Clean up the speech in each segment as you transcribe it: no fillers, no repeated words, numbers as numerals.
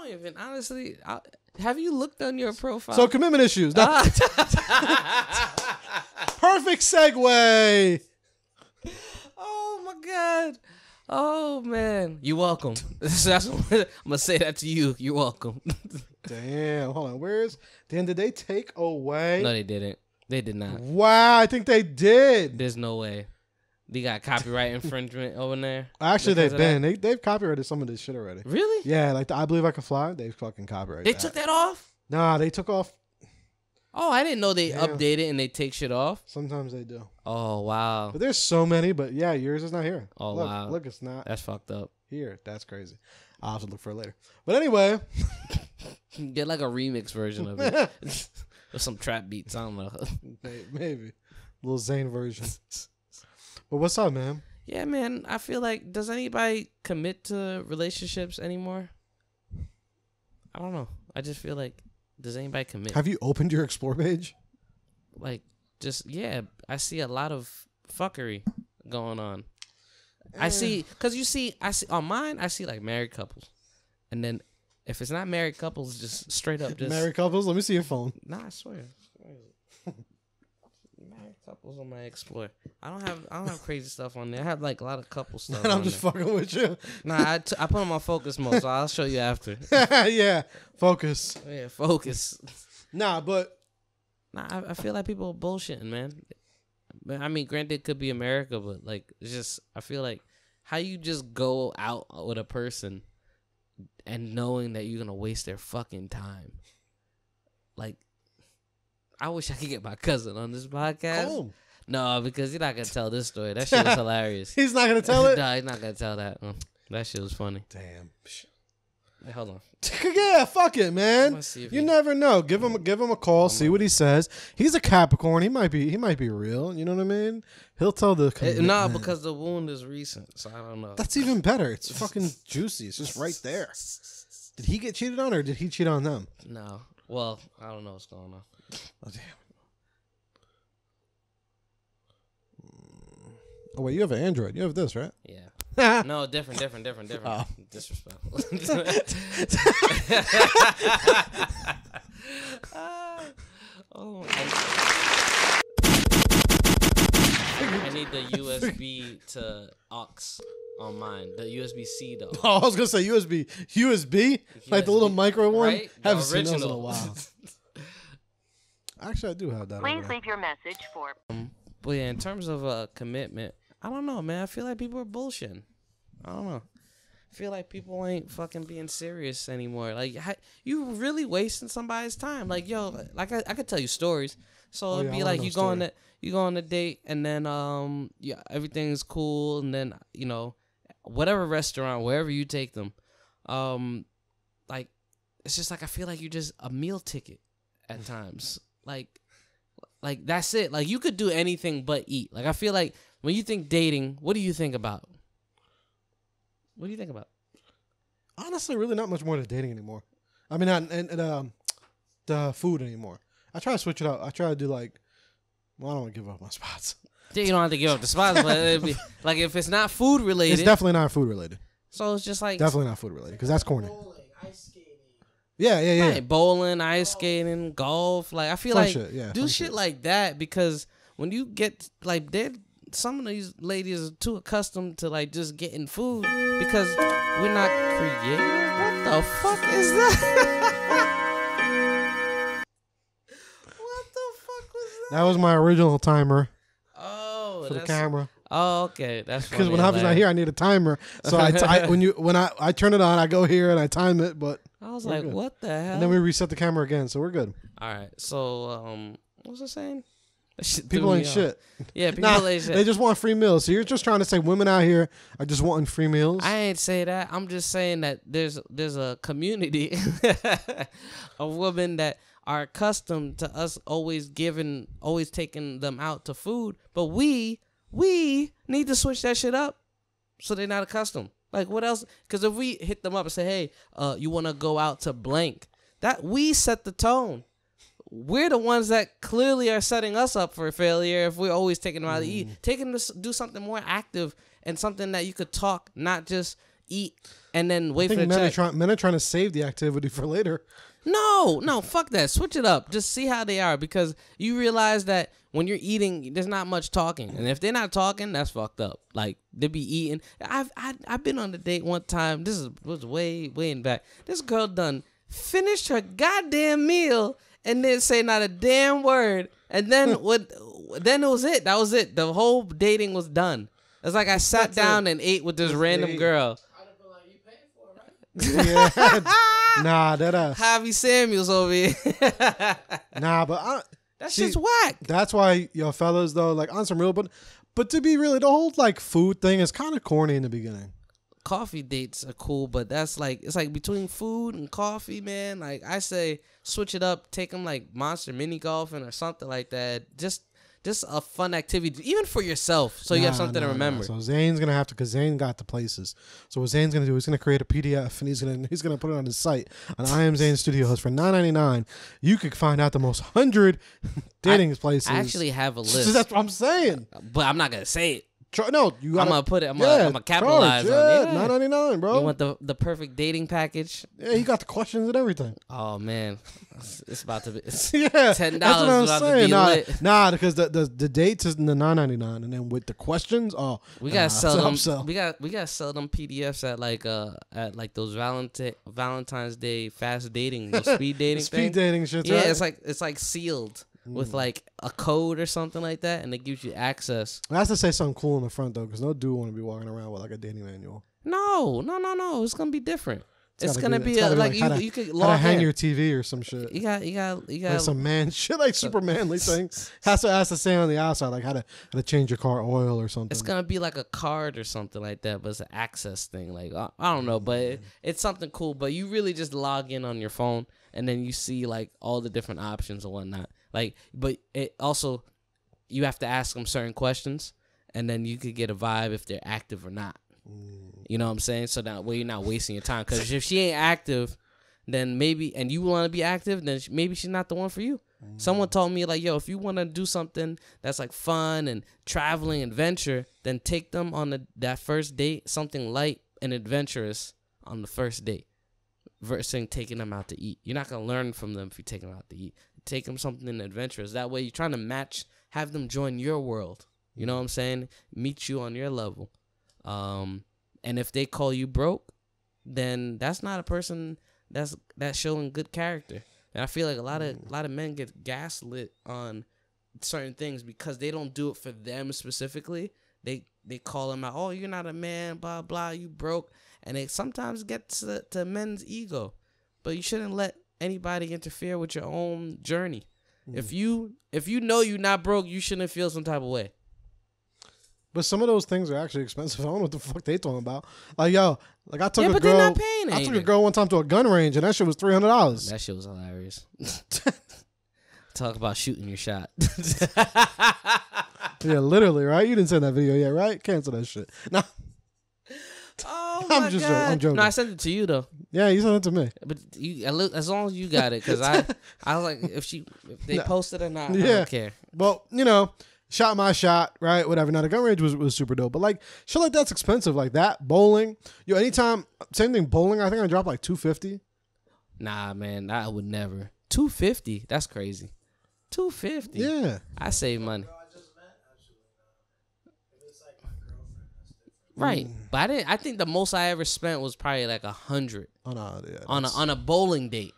don't even honestly. Have you looked on your profile? So commitment issues. Perfect segue. Oh my God. Oh man. You're welcome. That's what, I'm gonna say that to you. You're welcome. Damn. Hold on. Did they take away? No, they didn't. They did not. Wow, I think they did. There's no way. They got copyright infringement over there. Actually, they've copyrighted some of this shit already. Really? Yeah, like the I Believe I Can Fly, they fucking copyrighted. They took that off? Nah, they took off. Oh, I didn't know they update it and they take shit off. Sometimes they do. Oh wow. But there's so many. But yeah, yours is not here. Oh look, wow. Look, it's not. That's fucked up. Here, that's crazy. I'll have to look for it later. But anyway, get like a remix version of it with some trap beats. I don't know. Maybe a little Zain version. But what's up, man? Yeah, man. I feel like, does anybody commit to relationships anymore? I don't know. I just feel like, does anybody commit? Have you opened your explore page? Like, just I see a lot of fuckery going on. I see on mine, I see like married couples, and then if it's not married couples, just straight up just married couples. Let me see your phone. Nah, I swear. Married couples on my explore. I don't have crazy stuff on there. I have like a lot of couple stuff. And I'm just fucking with you. Nah, I put them on focus mode, so I'll show you after. Yeah, focus. Yeah, focus. Nah, I feel like people are bullshitting, man. I mean, granted, it could be America, but like, it's just, I feel like how you just go out with a person and knowing that you're gonna waste their fucking time. Like, I wish I could get my cousin on this podcast. Oh. No, because you're not gonna tell this story. That shit was hilarious. He's not gonna tell it? No, he's not gonna tell that. That shit was funny. Damn. Hey, hold on. Yeah, fuck it, man. You never know. Give him a call. See what he says. He's a Capricorn. He might be real. You know what I mean? He'll tell the commitment. No, because the wound is recent, so I don't know. That's even better. It's fucking juicy. It's just right there. Did he get cheated on, or did he cheat on them? No. Well, I don't know what's going on. Oh damn. Oh wait, you have an Android. You have this, right? Yeah. No, different. Oh. Disrespectful. I need the USB to aux on mine. The USB-C though. Oh, I was gonna say USB, like the little micro one. Right? Haven't seen those in a while. Actually, I do have that. Please leave your message for. But yeah, in terms of commitment, I don't know, man. I feel like people are bullshitting. I don't know. I feel like people ain't fucking being serious anymore. Like, you really wasting somebody's time. Like, yo, like I could tell you stories. So it'd be like you go on a date and then everything's cool, and then whatever restaurant, wherever you take them, like it's just like I feel like you're just a meal ticket at times. Like that's it. Like, you could do anything but eat. Like, I feel like when you think dating, what do you think about? What do you think about? Honestly, really not much more to dating anymore. I mean, the food anymore. I try to switch it up. I try to do like, well, I don't want to give up my spots. You don't have to give up the spots, but it'd be like if it's not food related. It's definitely not food related. So it's just like definitely not food related because that's corny. Bowling, ice skating. Yeah. Right, bowling, ice skating, golf. Like I feel Fun like shit, do shit like that because when you get like some of these ladies are too accustomed to like just getting food because we're not creative. What the fuck is that? What the fuck was that? That was my original timer. Oh, for the camera. Oh, okay. That's because when Javi's not here, I need a timer. So when I turn it on, I go here and I time it. But I was like, good. What the hell? And then we reset the camera again, so we're good. All right. So what was I saying? People ain't shit. Yeah, people ain't shit. They just want free meals. So you're just trying to say women out here are just wanting free meals? I ain't say that. I'm just saying that there's a community of women that are accustomed to us always taking them out to food, but we need to switch that shit up so they're not accustomed. Like, what else? Because if we hit them up and say, hey, you want to go out to blank, that we set the tone. We're the ones that clearly are setting us up for failure if we're always taking them out to eat. Taking them to do something more active and something that you could talk, not just eat and then wait I for the think check. men are trying to save the activity for later. No, fuck that. Switch it up. Just see how they are, because you realize that when you're eating, there's not much talking, and if they're not talking, that's fucked up. Like they be eating. I've been on a date one time. Was way in back. This girl done finished her goddamn meal and didn't say not a damn word. And then Then it was it. That was it. The whole dating was done. It's like I sat down and ate with this random girl. Yeah. Nah, that Javi Samuels over here. Nah, but that shit's whack. That's why, yo, fellas, though, like on some real, but to be really, the whole like food thing is kind of corny in the beginning. Coffee dates are cool, but that's like, it's like between food and coffee, man. Like I say, switch it up. Take them like monster mini golfing or something like that. Just a fun activity, even for yourself, so you have something to remember. So Zain's gonna have to, because Zain got the places. So what Zain's gonna do is gonna create a PDF and he's gonna put it on his site on I Am Zain Studios for $9.99. You could find out the most 100 dating places. I actually have a list. That's what I'm saying. But I'm not gonna say it. No, you gotta, I'm gonna put it. I'm gonna capitalize on it. Yeah. $9.99, bro. You want the perfect dating package? Yeah, he got the questions and everything. Oh man, it's about to be yeah. $10 about to be lit. Nah, because the dates is in the $9.99, and then with the questions, we gotta sell them. We gotta sell them PDFs at like those Valentine's Day fast dating, those speed dating. Speed dating shit. Yeah, right? it's like sealed. With like a code or something like that, and it gives you access. I have to say something cool in the front though, because no dude want to be walking around with like a dating manual. No. It's gonna be different. It's gonna be like you could log how to hang in. your TV or some shit. You got like some man shit, like super manly thing. Has to say on the outside, like how to change your car oil or something. It's gonna be like a card or something like that, but it's an access thing. Like I don't know, but it's something cool. But you really just log in on your phone, and then you see like all the different options and whatnot. Like, but it also, you have to ask them certain questions, and then you could get a vibe if they're active or not. You know what I'm saying? So that way you're not wasting your time. Because if she ain't active, then maybe, and you want to be active, then maybe she's not the one for you. Someone told me, like, yo, if you want to do something that's like fun and traveling, adventure, then take them on that first date, something light and adventurous on the first date, versus taking them out to eat. You're not going to learn from them if you take them out to eat. Take them something adventurous. That way you're trying to have them join your world. You know what I'm saying? Meet you on your level. And if they call you broke, then that's not a person that's showing good character. And I feel like a lot of men get gaslit on certain things because they don't do it for them specifically. They call them out, oh, you're not a man, blah, blah, you broke. And it sometimes gets to men's ego. But you shouldn't let anybody interfere with your own journey. If you know you're not broke, you shouldn't feel some type of way. But some of those things are actually expensive. I don't know what the fuck they talking about. Like, yo, like I took a girl. They're not paying I took a girl one time to a gun range, and that shit was $300. That shit was hilarious. Talk about shooting your shot. Yeah, literally, right? You didn't send that video yet, right? Cancel that shit. No. Oh my God. I'm joking. No, I sent it to you though. Yeah, you sent it to me. But as long as you got it, because I was like, if they posted or not, I don't care. Well, shot my shot, right? Whatever. Now the gun range was super dope, but like shit like that's expensive, like that. Bowling, anytime, same thing. Bowling, I think I dropped like $250. Nah, man, I would never. $250? That's crazy. $250? Yeah, I save money. Right, but I think the most I ever spent was probably like $100 on a bowling date.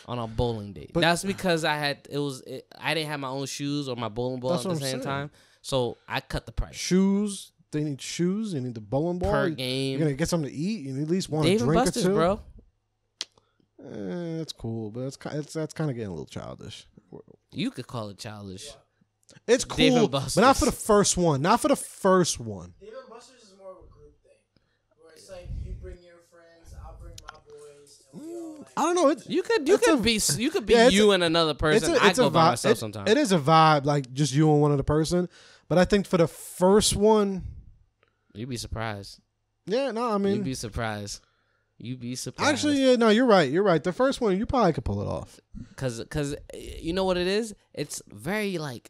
On a bowling date, but that's because I didn't have my own shoes or my bowling ball at the same time, so I cut the price. Shoes, they need shoes. You need the bowling ball per game. You're gonna get something to eat. You at least want Dave a drink Buster's, or two, bro. That's cool, but that's kind of getting a little childish. You could call it childish. It's cool, but not for the first one. Not for the first one. Dave and Buster's is more of a group thing, where it's like you bring your friends, I'll bring my boys. And we all like, I don't know. You could be you and another person. I go by myself sometimes. It is a vibe, like just you and one other person. But I think for the first one, you'd be surprised. Yeah, no, I mean, you'd be surprised. Actually, yeah, no, you're right. You're right. The first one, you probably could pull it off. Cause you know what it is? It's very like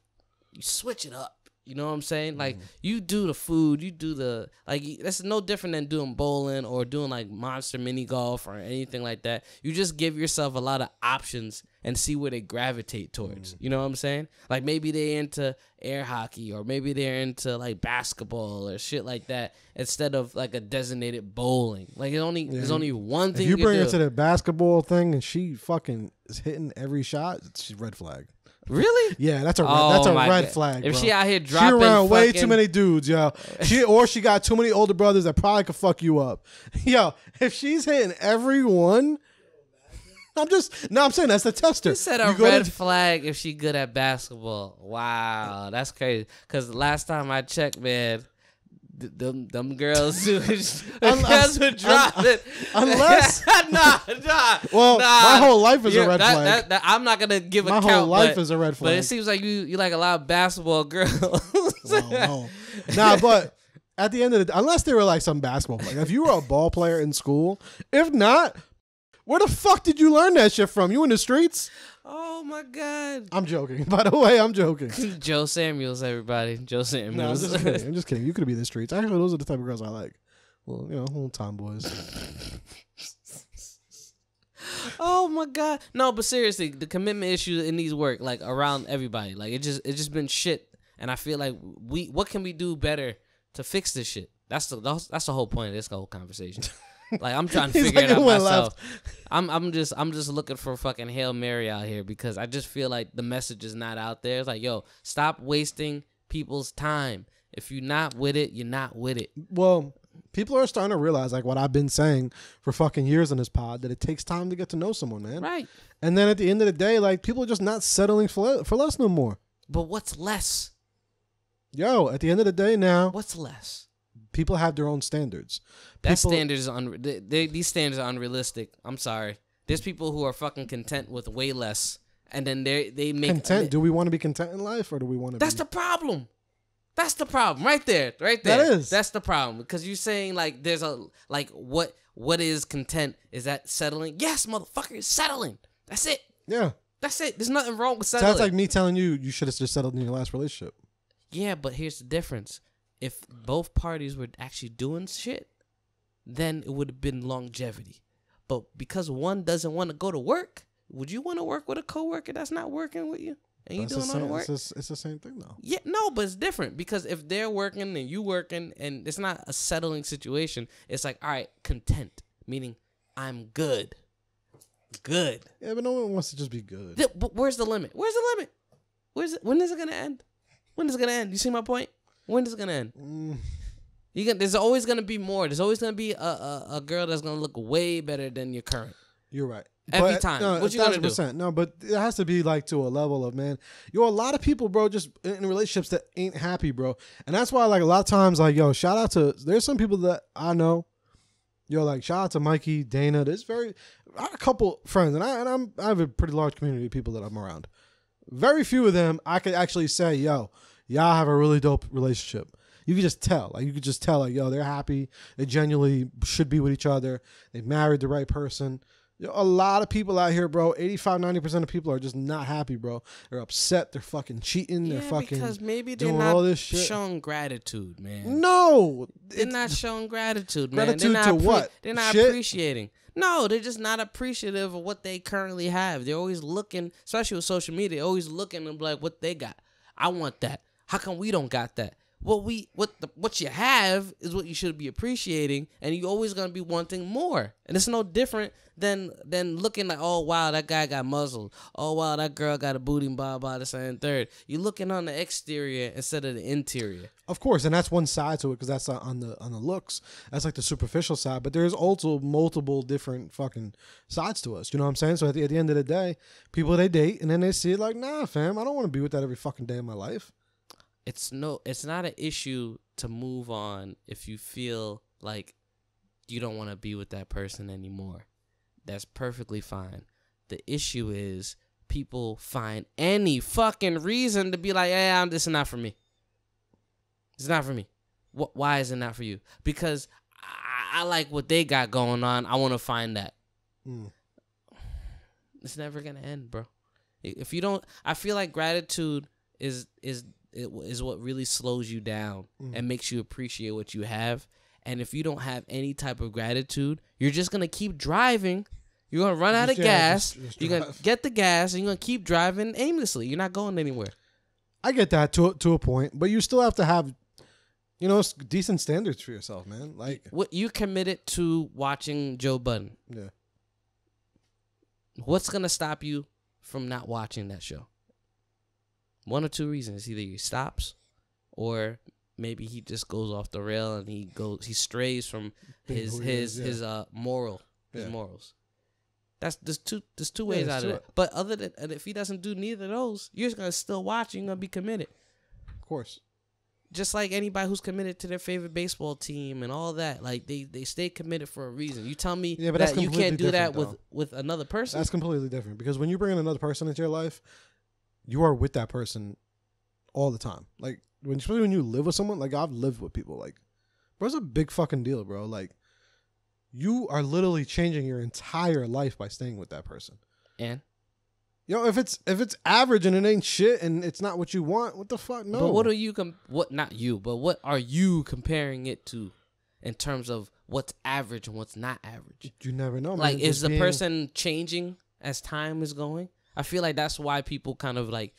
you switch it up. You know what I'm saying? Like, you do the food, you do the, like, that's no different than doing bowling or doing, like, monster mini golf or anything like that. You just give yourself a lot of options and see where they gravitate towards. You know what I'm saying? Like, maybe they're into air hockey, or maybe they're into, like, basketball or shit like that, instead of, like, a designated bowling. Like, there's only one thing if you bring do. her to the basketball thing and she fucking is hitting every shot, she's red flag. Really? Yeah, that's a Oh my red God. flag. If bro. she out here dropping, she around way fucking- too many dudes, yo. She got too many older brothers that probably could fuck you up, yo. If she's hitting everyone, I'm saying that's the tester. You said a red flag if she good at basketball. Wow, that's crazy. Cause last time I checked, man, them girls who girls were dropping. Unless nah. Well, my whole life is a red that, flag. I'm not gonna give a My count. whole life is a red flag. But it seems like you like a lot of basketball girls. No. Nah, but at the end of the day, unless they were like some basketball player. If you were a ball player in school, if not, where the fuck did you learn that shit from? You in the streets? Oh my God. I'm joking. By the way, I'm joking. Joe Samuels, everybody. Joe No, Samuels. I'm just kidding. You could be the streets. Actually, those are the type of girls I like. Well, little tomboys. Oh my God. No, but seriously, the commitment issue in these work, like, around everybody. Like, it's just been shit. And I feel like what can we do better to fix this shit? That's the whole point of this whole conversation. Like, I'm trying to figure it out myself. I'm just looking for fucking Hail Mary out here, because I just feel like the message is not out there. It's like, yo, stop wasting people's time. If you're not with it, you're not with it. Well, people are starting to realize, like what I've been saying for fucking years on this pod, that it takes time to get to know someone, man. Right. And then at the end of the day, like, people are just not settling for less no more. But what's less? Yo, at the end of the day now, What's less? people have their own standards. That People- standard is these standards are unrealistic. I'm sorry. There's people who are fucking content with way less, and then they make Content. Do we want to be content in life, or do we want to That's be... the problem. That's the problem right there. Right there. That is. That's the problem, because you're saying, like, there's a, like, what is content? Is that settling? Yes, motherfucker, it's settling. That's it. Yeah. That's it. There's nothing wrong with So settling. that's like me telling you should have just settled in your last relationship. Yeah, but here's the difference. If both parties were actually doing shit, then it would have been longevity. But because one doesn't want to go to work, would you want to work with a coworker that's not working with you? And you doing all the work? It's the same thing, though. Yeah, no, but it's different, because if they're working and you working, and it's not a settling situation, it's like, all right, content, meaning I'm good. Good. Yeah, but no one wants to just be good. But where's the limit? Where's the limit? When is it gonna end? When is it gonna end? You see my point? When is it gonna end? There's always gonna be more. There's always gonna be a girl that's gonna look way better than your current. You're right. Every time. No, What you gonna do? No, but it has to be like to a level of, man, a lot of people, bro, just in relationships that ain't happy, bro. And that's why, like, a lot of times, like, yo, shout out to, there's some people that I know, like, shout out to Mikey, Dana. I have a couple friends, and I have a pretty large community of people that I'm around. Very few of them I could actually say, yo, y'all have a really dope relationship. You could just tell. Like, yo, they're happy. They genuinely should be with each other. They've married the right person. Yo, a lot of people out here, bro, 85, 90% of people are just not happy, bro. They're upset. They're fucking cheating. They're fucking because maybe they're doing not all this shit. showing gratitude, man. No. They're not showing gratitude, man. Gratitude they're to not what? They're not Shit? appreciating. No, they're just not appreciative of what they currently have. They're always looking, especially with social media, they're always looking and be like, what they got. I want that. How come we don't got that? What you have is what you should be appreciating, and you're always gonna be wanting more. And it's no different than looking like, oh wow, that guy got muzzled. Oh wow, that girl got a booty and blah blah this and third. You're looking on the exterior instead of the interior. Of course, and that's one side to it, because that's on the looks. That's like the superficial side, but there's also multiple different fucking sides to us. You know what I'm saying? So at the end of the day, people, they date, and then they see it like, nah, fam, I don't want to be with that every fucking day of my life. It's not an issue to move on if you feel like you don't want to be with that person anymore. That's perfectly fine. The issue is people find any fucking reason to be like, hey, this is not for me. It's not for me. Why is it not for you? Because I like what they got going on. I want to find that. It's never going to end, bro. If you don't, I feel like gratitude is is what really slows you down and makes you appreciate what you have. And if you don't have any type of gratitude, you're just gonna keep driving. You're gonna run out of gas. You're gonna get the gas, and you're gonna keep driving aimlessly. You're not going anywhere. I get that to a point, but you still have to have, decent standards for yourself, man. Like, what you committed to watching Joe Budden. Yeah. What's gonna stop you from not watching that show? One or two reasons. Either he stops, or maybe he just goes off the rail and he strays from his morals. There's two ways out of it. But and if he doesn't do neither of those, you're just gonna still watch. You're gonna be committed. Of course. Just like anybody who's committed to their favorite baseball team and all that, like they stay committed for a reason. You tell me that you can't do that with another person. That's completely different, because when you bring in another person into your life, you are with that person all the time. Like, especially when you live with someone. Like, I've lived with people. Like, bro, it's a big fucking deal, bro. Like, you are literally changing your entire life by staying with that person. And if it's average and it ain't shit and it's not what you want, what the fuck? No. But what are you what are you comparing it to in terms of what's average and what's not average? You never know, man. Like, is the person changing as time is going? I feel like that's why people kind of like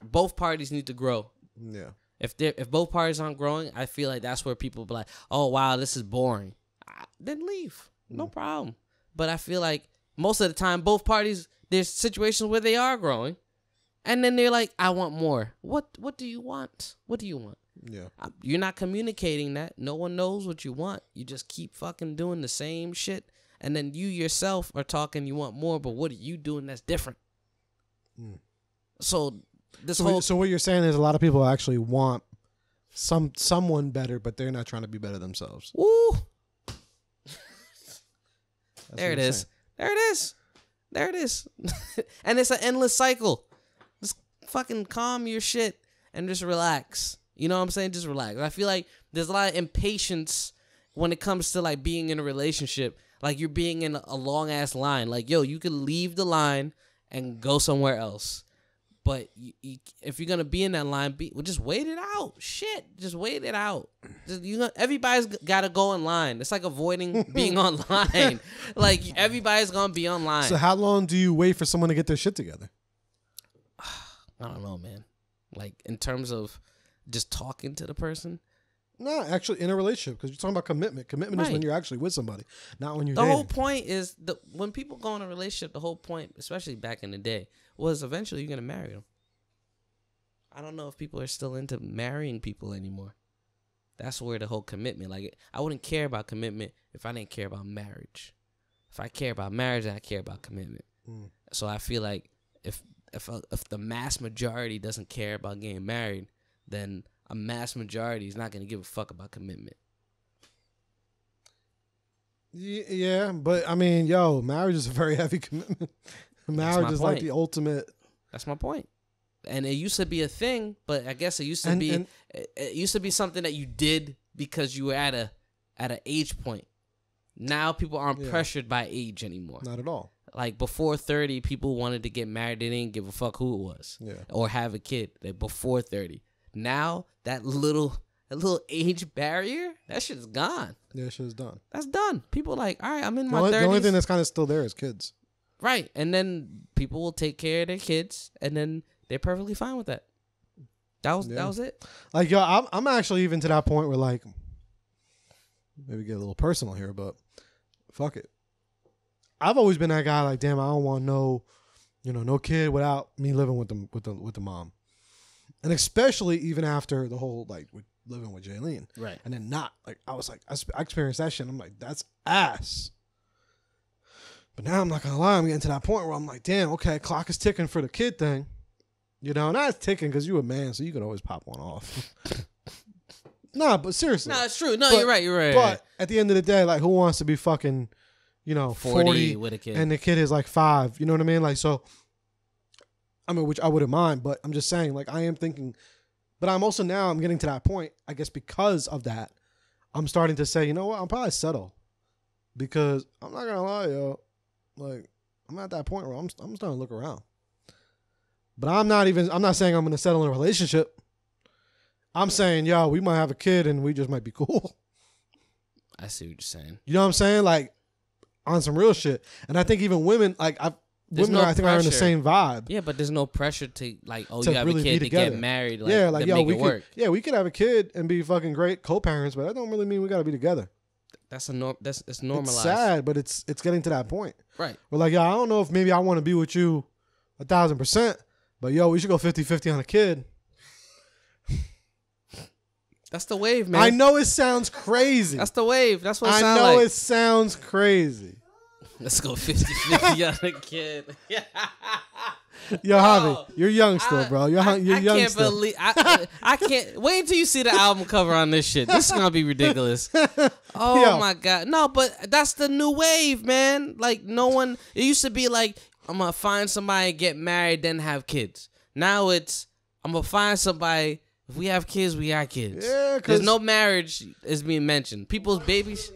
both parties need to grow. Yeah. If both parties aren't growing, I feel like that's where people be like, "Oh wow, this is boring." Then leave. No problem. But I feel like most of the time, both parties, there's situations where they are growing, and then they're like, "I want more." What do you want? What do you want? Yeah. You're not communicating that. No one knows what you want. You just keep fucking doing the same shit, and then you yourself are talking you want more, but what are you doing that's different? So what you're saying is a lot of people actually want someone better, but they're not trying to be better themselves. Woo. There it is. There it is. And it's an endless cycle. Just fucking calm your shit and just relax. You know what I'm saying? Just relax. I feel like there's a lot of impatience when it comes to like being in a relationship. Like, you're being in a long ass line. Like, yo, you could leave the line and go somewhere else. But if you're gonna be in that line, just wait it out. Shit, just wait it out. Everybody's gotta go in line. It's like avoiding being online. Like, everybody's gonna be online. So how long do you wait for someone to get their shit together? I don't know, man. Like, in terms of just talking to the person. No, actually, in a relationship, because you're talking about commitment. Commitment is when you're actually with somebody, not when you're The dating. whole point is when people go in a relationship, the whole point, especially back in the day, was eventually you're gonna marry them. I don't know if people are still into marrying people anymore. That's where the whole commitment. Like, I wouldn't care about commitment if I didn't care about marriage. If I care about marriage, then I care about commitment. So I feel like if the mass majority doesn't care about getting married, then a mass majority is not going to give a fuck about commitment. Yeah, but I mean, marriage is a very heavy commitment. Marriage is like the ultimate. That's my point. And it used to be a thing, but I guess it used to be it used to be something that you did because you were at an age point. Now people aren't pressured by age anymore. Not at all. Like, before 30, people wanted to get married. They didn't give a fuck who it was. Yeah. Or have a kid. Like, before 30. Now that little age barrier, that shit's gone. Yeah, shit's done. That's done. People like, all right, I'm in my 30s. The only thing that's kind of still there is kids. Right. And then people will take care of their kids, and then they're perfectly fine with that. That was it. Like, I'm actually even to that point where, like, maybe get a little personal here, but fuck it. I've always been that guy, like, damn, I don't want no kid without me living with the mom. And especially even after the whole, like, with living with Jaylene. Right. And then not. Like, I was like, I experienced that shit. And I'm like, that's ass. But now I'm not going to lie. I'm getting to that point where I'm like, damn, okay, clock is ticking for the kid thing. Not it's ticking because you're a man, so you could always pop one off. Nah, but seriously. No, it's true. No, you're right. But at the end of the day, like, who wants to be fucking, 40 with a kid. And the kid is like 5. You know what I mean? Like, so, I mean, which I wouldn't mind, but I'm just saying, like, I am thinking, but I'm also now, I'm getting to that point, I guess because of that, I'm starting to say, you know what, I'll probably settle. Because I'm not going to lie, yo, like, I'm at that point where I'm starting to look around. But I'm not saying I'm going to settle in a relationship. I'm saying, yo, we might have a kid and we just might be cool. I see what you're saying. You know what I'm saying? Like, on some real shit. And I think even women, like, I think are in the same vibe. Yeah, but there's no pressure to, like, oh, To you have really a be kid to together. get married. Like, Yeah, like, yo, make it work. we could have a kid and be fucking great co-parents, but that don't really mean we got to be together. That's it's normalized. It's sad, but it's getting to that point. Right. We're like, yo, I don't know if maybe I want to be with you 1,000%, but yo, we should go 50-50 on a kid. That's the wave, man. I know it sounds crazy. That's the wave. That's what it I sounds know like. it sounds crazy. Let's go 50-50 on a kid. Yo, Javi, you're young still, bro. You're young can't still. believe I can't wait until you see the album cover on this shit. This is gonna be ridiculous. Oh Yo. my god. No, but that's the new wave, man. Like no one it used to be like I'm gonna find somebody, get married, then have kids. Now it's I'm gonna find somebody, if we have kids, we got kids. Yeah, 'cause there's no marriage is being mentioned. People's babies.